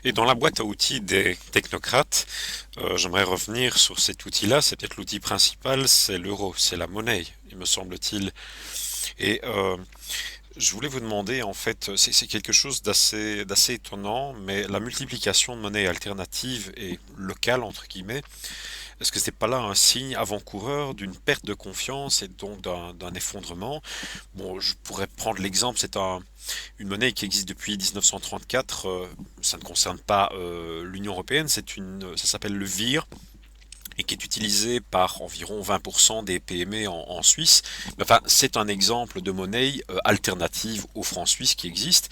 Et dans la boîte à outils des technocrates, j'aimerais revenir sur cet outil-là. C'est peut-être l'outil principal, c'est l'euro, c'est la monnaie, il me semble-t-il. Et je voulais vous demander, en fait, c'est quelque chose d'assez étonnant, mais la multiplication de monnaies alternatives et locales, entre guillemets, est-ce que c'est pas là un signe avant-coureur d'une perte de confiance et donc d'un effondrement? Bon, je pourrais prendre l'exemple, une monnaie qui existe depuis 1934. Ça ne concerne pas l'Union européenne, ça s'appelle le VIR et qui est utilisé par environ 20% des PME en Suisse. Enfin, c'est un exemple de monnaie alternative au franc suisse qui existe.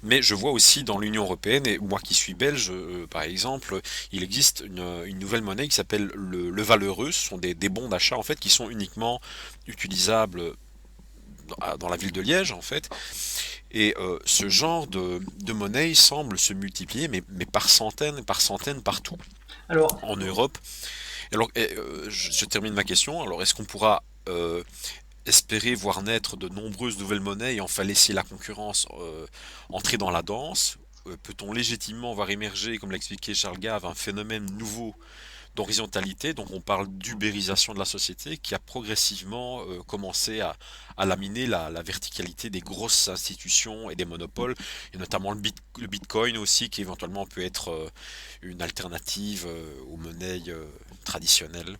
Mais je vois aussi dans l'Union européenne, et moi qui suis belge, par exemple, il existe une nouvelle monnaie qui s'appelle le valeureux. Ce sont des bons d'achat en fait qui sont uniquement utilisables dans la ville de Liège en fait. Et ce genre de monnaie semble se multiplier, mais par centaines partout Alors, en Europe. Alors, je termine ma question. Alors, est-ce qu'on pourra espérer voir naître de nombreuses nouvelles monnaies et enfin laisser la concurrence entrer dans la danse? Peut-on légitimement voir émerger, comme l'expliquait Charles Gave, un phénomène nouveau d'horizontalité? Donc, on parle d'ubérisation de la société qui a progressivement commencé à laminer la verticalité des grosses institutions et des monopoles, et notamment le Bitcoin aussi, qui éventuellement peut être une alternative aux monnaies traditionnelles.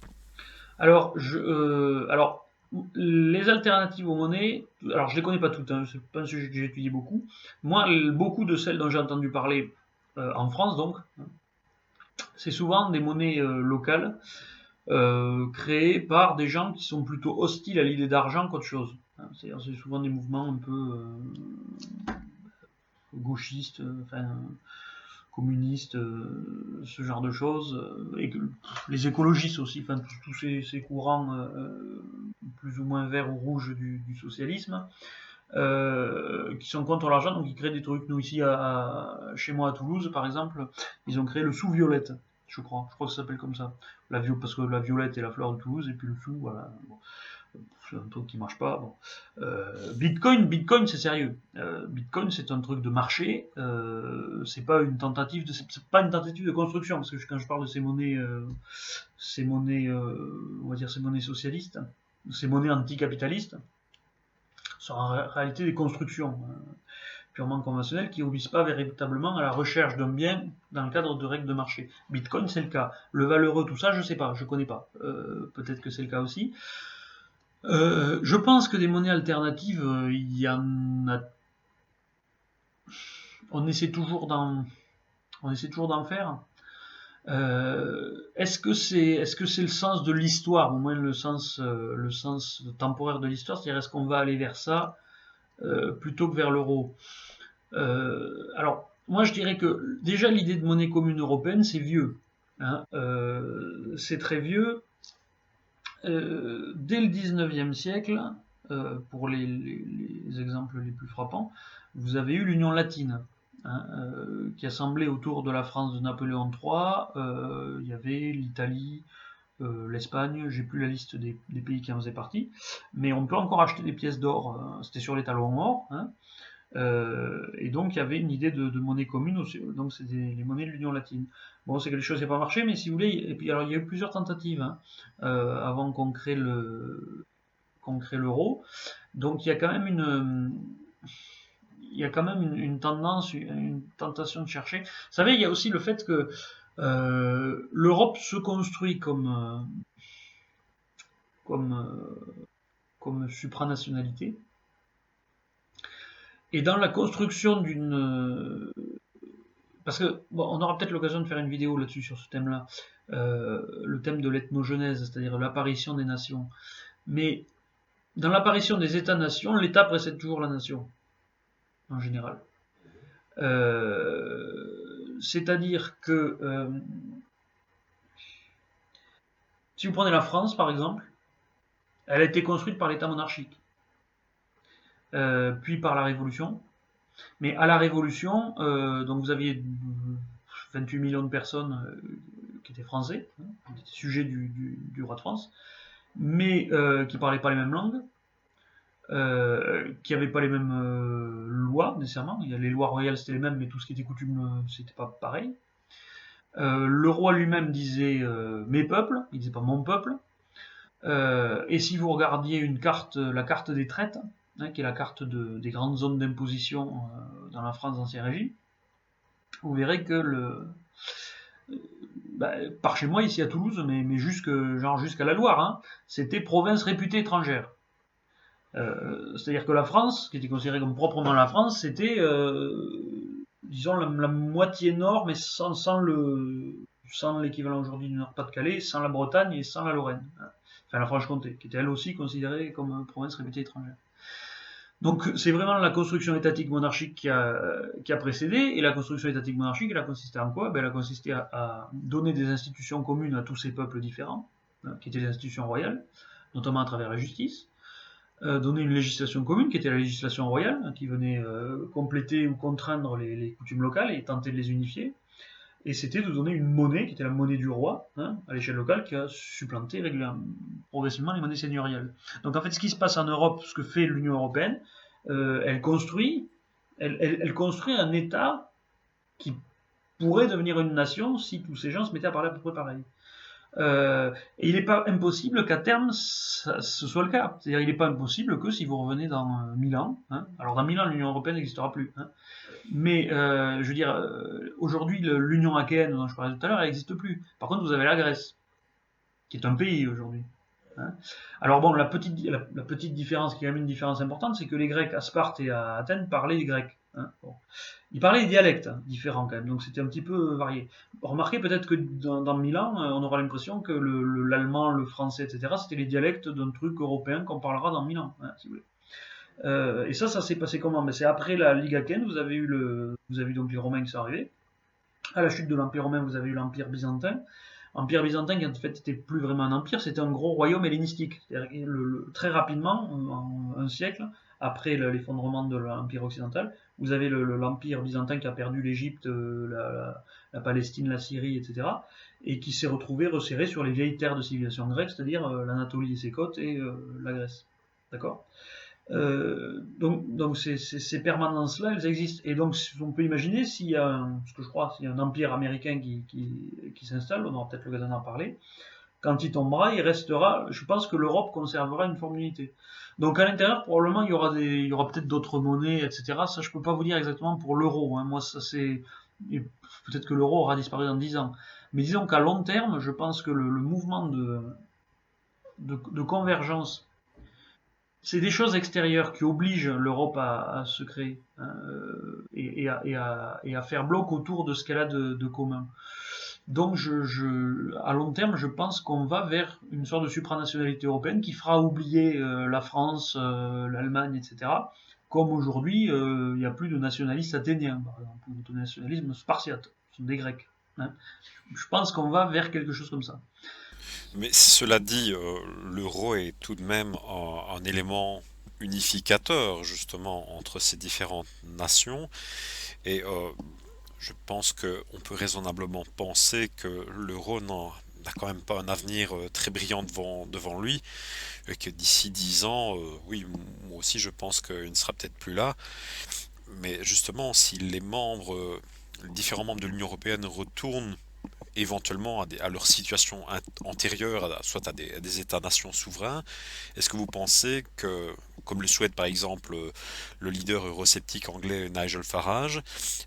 alors, les alternatives aux monnaies, alors je les connais pas toutes, hein, c'est pas un sujet que j'ai étudié beaucoup. Moi, beaucoup de celles dont j'ai entendu parler en France, donc, c'est souvent des monnaies locales créées par des gens qui sont plutôt hostiles à l'idée d'argent qu'autre chose. Hein. C'est souvent des mouvements un peu gauchistes, enfin communistes, ce genre de choses, et que les écologistes aussi, enfin tous ces courants plus ou moins verts ou rouges du socialisme, qui sont contre l'argent, donc ils créent des trucs. Nous ici, chez moi à Toulouse, par exemple, ils ont créé le sous-violette, je crois que ça s'appelle comme ça. Parce que la violette est la fleur de Toulouse, et puis le sous, voilà. Bon, c'est un truc qui marche pas. Bon. Bitcoin, c'est sérieux. Bitcoin, c'est un truc de marché. C'est pas une tentative de construction, parce que quand je parle de on va dire ces monnaies socialistes, ces monnaies anticapitalistes, sont en réalité des constructions purement conventionnelles qui n'obéissent pas véritablement à la recherche d'un bien dans le cadre de règles de marché. Bitcoin, c'est le cas. Le valeureux, tout ça, je sais pas, je connais pas. Peut-être que c'est le cas aussi. Je pense que des monnaies alternatives, il y en a. On essaie toujours d'en, on essaie toujours d'en faire. Est-ce que c'est le sens de l'histoire, au moins le sens temporaire de l'histoire, c'est-à-dire est-ce qu'on va aller vers ça plutôt que vers l'euro? Alors, moi je dirais que déjà l'idée de monnaie commune européenne, c'est vieux. Hein. C'est très vieux. Dès le 19e siècle, pour les exemples les plus frappants, vous avez eu l'Union latine, hein, qui assemblait autour de la France de Napoléon III. Il y avait l'Italie, l'Espagne, j'ai plus la liste des pays qui en faisaient partie, mais on peut encore acheter des pièces d'or, c'était sur les talons or, hein, et donc il y avait une idée de monnaie commune, aussi, donc c'est les monnaies de l'Union latine. Bon, c'est quelque chose qui n'a pas marché, mais si vous voulez, et puis alors il y a eu plusieurs tentatives hein, avant qu'on crée l'euro. Donc il y a quand même une tendance, une tentation de chercher. Vous savez, il y a aussi le fait que l'Europe se construit comme, comme supranationalité. Et dans la construction parce que, bon, on aura peut-être l'occasion de faire une vidéo là-dessus, sur ce thème-là, le thème de l'ethnogenèse, c'est-à-dire l'apparition des nations. Mais dans l'apparition des États-nations, l'État précède toujours la nation, en général. C'est-à-dire que, si vous prenez la France, par exemple, elle a été construite par l'État monarchique, puis par la Révolution. Mais à la Révolution, donc vous aviez 28 millions de personnes qui étaient français, hein, qui étaient sujets du roi de France, mais qui ne parlaient pas les mêmes langues. qui n'avaient pas les mêmes lois nécessairement. Les lois royales c'était les mêmes, mais tout ce qui était coutume c'était pas pareil. Le roi lui-même disait mes peuples, il disait pas mon peuple. Et si vous regardiez une carte, la carte des traites, qui est la carte des grandes zones d'imposition dans la France d'Ancien Régime, vous verrez que par chez moi ici à Toulouse, mais jusqu'à la Loire, c'était province réputée étrangère. C'est-à-dire que la France, qui était considérée comme proprement la France, c'était, disons, la moitié nord, mais sans l'équivalent aujourd'hui du Nord-Pas-de-Calais, sans la Bretagne et sans la Lorraine. Enfin, la Franche-Comté, qui était elle aussi considérée comme province réputée étrangère. Donc c'est vraiment la construction étatique monarchique qui a précédé, et la construction étatique monarchique, elle a consisté en quoi? Elle a consisté à donner des institutions communes à tous ces peuples différents, qui étaient les institutions royales, notamment à travers la justice, donner une législation commune, qui était la législation royale, qui venait compléter ou contraindre les coutumes locales et tenter de les unifier, et c'était de donner une monnaie, qui était la monnaie du roi, à l'échelle locale, qui a supplanté progressivement les monnaies seigneuriales. Donc en fait, ce qui se passe en Europe, ce que fait l'Union européenne, elle construit un État qui pourrait devenir une nation si tous ces gens se mettaient à parler à peu près pareil. Et il n'est pas impossible qu'à terme ce soit le cas. C'est-à-dire il n'est pas impossible que si vous revenez dans 1000 ans, alors dans 1000 ans l'Union européenne n'existera plus, mais je veux dire, aujourd'hui l'Union achéenne dont je parlais tout à l'heure, elle n'existe plus. Par contre vous avez la Grèce, qui est un pays aujourd'hui. Alors bon, la petite différence, qui est quand même une différence importante, c'est que les Grecs à Sparte et à Athènes parlaient grec. Bon. Ils parlaient des dialectes différents quand même, donc c'était un petit peu varié. Remarquez peut-être que dans 1000 ans, on aura l'impression que l'allemand, le français, etc., c'était les dialectes d'un truc européen qu'on parlera dans 1000 ans, si vous voulez. Et ça s'est passé comment? C'est après la Ligue Akène, vous avez eu donc les Romains qui sont arrivés. À la chute de l'Empire romain, vous avez eu l'Empire byzantin. Empire byzantin qui en fait n'était plus vraiment un empire, c'était un gros royaume hellénistique. Très rapidement, en un siècle, après l'effondrement de l'Empire occidental, vous avez l'Empire byzantin qui a perdu l'Égypte, la Palestine, la Syrie, etc. et qui s'est retrouvé resserré sur les vieilles terres de civilisation grecque, c'est-à-dire l'Anatolie et ses côtes et la Grèce. D'accord? Donc ces permanences-là, elles existent. Et donc on peut imaginer s'il y a un empire américain qui s'installe, on aura peut-être l'occasion d'en parler, quand il tombera, il restera, je pense que l'Europe conservera une forme d'unité. Donc à l'intérieur, probablement, il y aura peut-être d'autres monnaies, etc. Ça, je peux pas vous dire exactement pour l'euro. Moi, ça c'est... Peut-être que l'euro aura disparu dans 10 ans. Mais disons qu'à long terme, je pense que le mouvement de convergence, c'est des choses extérieures qui obligent l'Europe à se créer et à faire bloc autour de ce qu'elle a de commun. Donc, à long terme, je pense qu'on va vers une sorte de supranationalité européenne qui fera oublier la France, l'Allemagne, etc. Comme aujourd'hui, il n'y a plus de nationalistes athéniens, par exemple, ou de nationalisme spartiate, ce sont des Grecs. Je pense qu'on va vers quelque chose comme ça. Mais cela dit, l'euro est tout de même un élément unificateur justement entre ces différentes nations et je pense qu'on peut raisonnablement penser que l'euro n'a quand même pas un avenir très brillant devant lui et que d'ici 10 ans, oui, moi aussi je pense qu'il ne sera peut-être plus là, mais justement si les différents membres de l'Union européenne retournent éventuellement à leur situation antérieure, soit à des États-nations souverains, est-ce que vous pensez que, comme le souhaite par exemple le leader eurosceptique anglais Nigel Farage,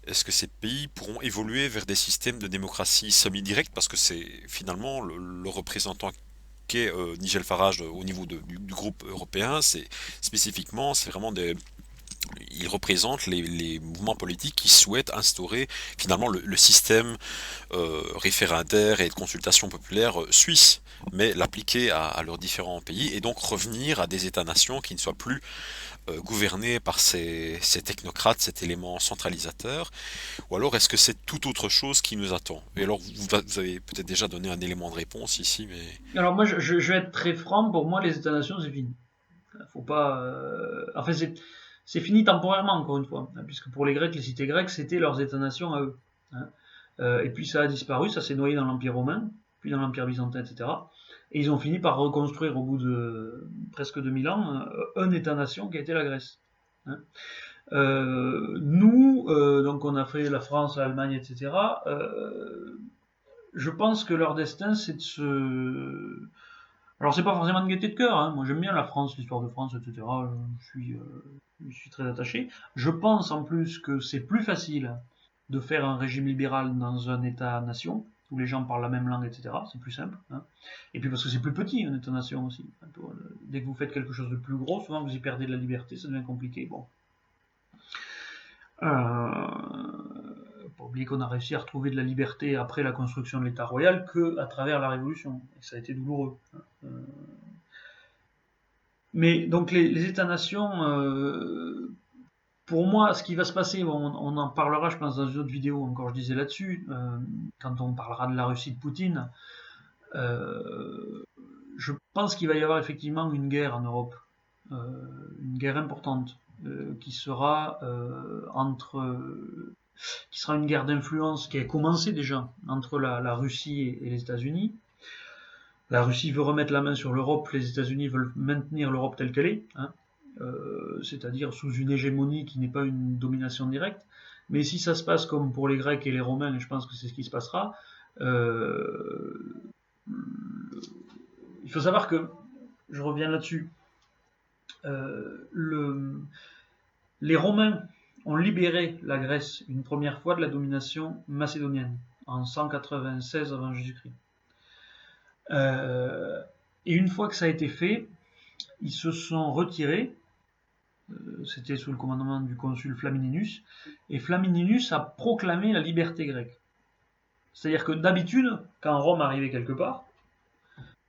est-ce que ces pays pourront évoluer vers des systèmes de démocratie semi-directe parce que c'est finalement le représentant qu'est Nigel Farage au niveau du groupe européen, c'est vraiment il représente les mouvements politiques qui souhaitent instaurer finalement le système référendaire et de consultation populaire suisse, mais l'appliquer à leurs différents pays et donc revenir à des États-nations qui ne soient plus gouvernés par ces technocrates, cet élément centralisateur, ou alors est-ce que c'est tout autre chose qui nous attend? Et alors vous avez peut-être déjà donné un élément de réponse ici, mais... Alors moi, je vais être très franc, pour moi, les États-nations, c'est fini. Faut pas... Enfin, c'est fini temporairement, encore une fois, puisque pour les Grecs, les cités grecques, c'était leurs États-nations à eux. Et puis ça a disparu, ça s'est noyé dans l'Empire romain, puis dans l'Empire byzantin, etc. Et ils ont fini par reconstruire au bout de presque 2000 ans un État-nation qui a été la Grèce. Hein. Nous, donc on a fait la France, l'Allemagne, etc. Je pense que leur destin, c'est de se... Alors c'est pas forcément de gaieté de cœur, hein. Moi j'aime bien la France, l'histoire de France, etc. Je suis très attaché. Je pense en plus que c'est plus facile de faire un régime libéral dans un État-nation, où les gens parlent la même langue, etc. C'est plus simple. Hein. Et puis parce que c'est plus petit, un État-nation aussi. Dès que vous faites quelque chose de plus gros, souvent vous y perdez de la liberté, ça devient compliqué. Bon. Pas oublier qu'on a réussi à retrouver de la liberté après la construction de l'État royal que à travers la Révolution. Et ça a été douloureux. Mais donc les États-nations, pour moi, ce qui va se passer, on en parlera, je pense, dans une autre vidéo, encore je disais là-dessus, quand on parlera de la Russie de Poutine, je pense qu'il va y avoir effectivement une guerre en Europe, une guerre importante, qui sera qui sera une guerre d'influence qui a commencé déjà entre la Russie et les États-Unis. La Russie veut remettre la main sur l'Europe, les États-Unis veulent maintenir l'Europe telle qu'elle est, hein, c'est-à-dire sous une hégémonie qui n'est pas une domination directe. Mais si ça se passe comme pour les Grecs et les Romains, et je pense que c'est ce qui se passera, il faut savoir que, je reviens là-dessus, les Romains ont libéré la Grèce une première fois de la domination macédonienne en 196 avant Jésus-Christ. Et une fois que ça a été fait, ils se sont retirés. C'était sous le commandement du consul Flamininus. Et Flamininus a proclamé la liberté grecque. C'est-à-dire que d'habitude, quand Rome arrivait quelque part,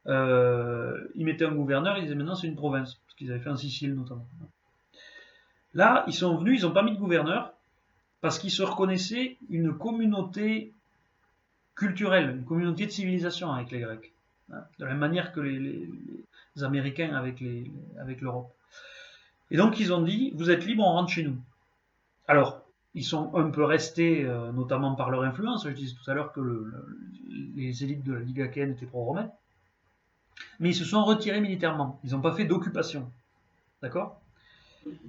ils mettaient un gouverneur, ils disaient maintenant c'est une province. Ce qu'ils avaient fait en Sicile notamment. Là, ils sont venus, ils n'ont pas mis de gouverneur, parce qu'ils se reconnaissaient une communauté culturelle, une communauté de civilisation avec les Grecs. De la même manière que les Américains avec l'Europe. Et donc ils ont dit, vous êtes libres, on rentre chez nous. Alors, ils sont un peu restés, notamment par leur influence. Je disais tout à l'heure que les élites de la Ligue achéenne étaient pro-romains. Mais ils se sont retirés militairement. Ils n'ont pas fait d'occupation. D'accord ?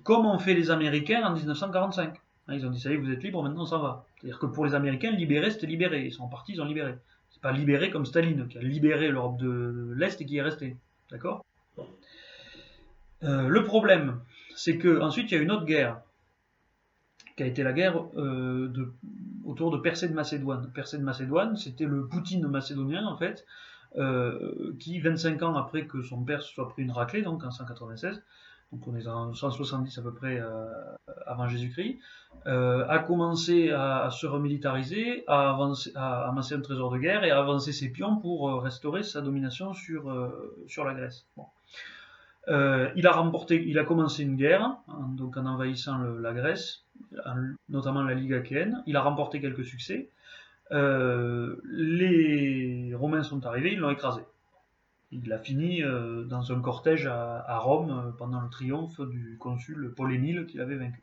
Comme ont fait les Américains en 1945. Ils ont dit, ça y est, vous êtes libres, maintenant on s'en va. C'est-à-dire que pour les Américains, libérer, c'était libérer. Ils sont partis, ils ont libéré. C'est pas libéré comme Staline, qui a libéré l'Europe de l'Est et qui est resté. D'accord ? Le problème, c'est que ensuite il y a une autre guerre, qui a été la guerre autour de Persée de Macédoine. Persée de Macédoine, c'était le Poutine macédonien, en fait, qui, 25 ans après que son père se soit pris une raclée, donc en 196, donc on est en 170 à peu près avant Jésus-Christ, a commencé à se remilitariser, à amasser un trésor de guerre et à avancer ses pions pour restaurer sa domination sur la Grèce. Bon. Il a commencé une guerre, donc en envahissant la Grèce, notamment la Ligue achéenne. Il a remporté quelques succès. Les Romains sont arrivés, ils l'ont écrasé. Il a fini dans un cortège à Rome pendant le triomphe du consul Paul-Émile qui l'avait vaincu.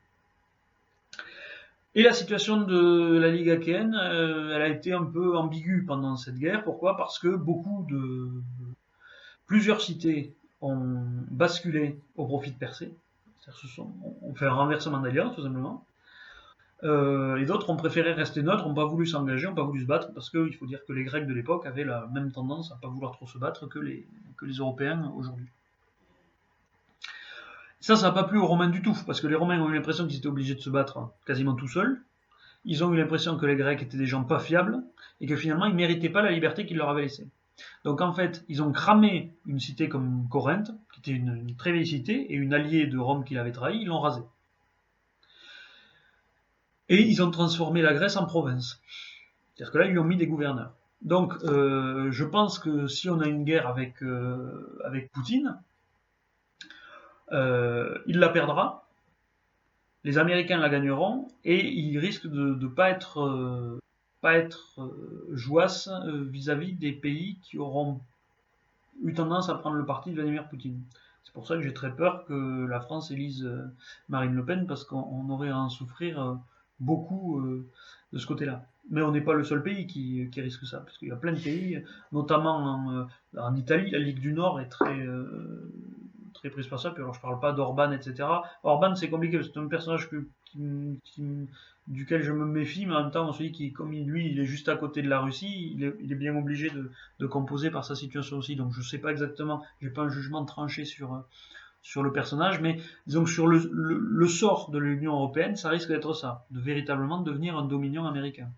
Et la situation de la Ligue achéenne, elle a été un peu ambiguë pendant cette guerre. Pourquoi ? Parce que plusieurs cités ont basculé au profit de Persée. On fait un renversement d'alliance, tout simplement. Et d'autres ont préféré rester neutres, n'ont pas voulu s'engager, n'ont pas voulu se battre, parce qu'il faut dire que les Grecs de l'époque avaient la même tendance à ne pas vouloir trop se battre que les Européens aujourd'hui. Ça n'a pas plu aux Romains du tout, parce que les Romains ont eu l'impression qu'ils étaient obligés de se battre quasiment tout seuls. Ils ont eu l'impression que les Grecs étaient des gens pas fiables, et que finalement ils ne méritaient pas la liberté qu'ils leur avaient laissée. Donc en fait, ils ont cramé une cité comme Corinthe, qui était une très vieille cité, et une alliée de Rome qui l'avait trahi, ils l'ont rasée. Et ils ont transformé la Grèce en province. C'est-à-dire que là, ils lui ont mis des gouverneurs. Donc, je pense que si on a une guerre avec Poutine, il la perdra, les Américains la gagneront, et il risque de ne pas être jouasse vis-à-vis des pays qui auront eu tendance à prendre le parti de Vladimir Poutine. C'est pour ça que j'ai très peur que la France élise Marine Le Pen, parce qu'on aurait à en souffrir beaucoup de ce côté-là. Mais on n'est pas le seul pays qui risque ça, parce qu'il y a plein de pays, notamment en Italie, la Ligue du Nord est très prise par ça. Puis alors je parle pas d'Orban, etc. Orban c'est compliqué, c'est un personnage duquel je me méfie, mais en même temps on se dit qu'il, comme lui il est juste à côté de la Russie, il est bien obligé de composer par sa situation aussi. Donc je sais pas exactement, j'ai pas un jugement tranché sur le personnage, mais disons que sur le sort de l'Union européenne, ça risque d'être ça, de véritablement devenir un dominion américain.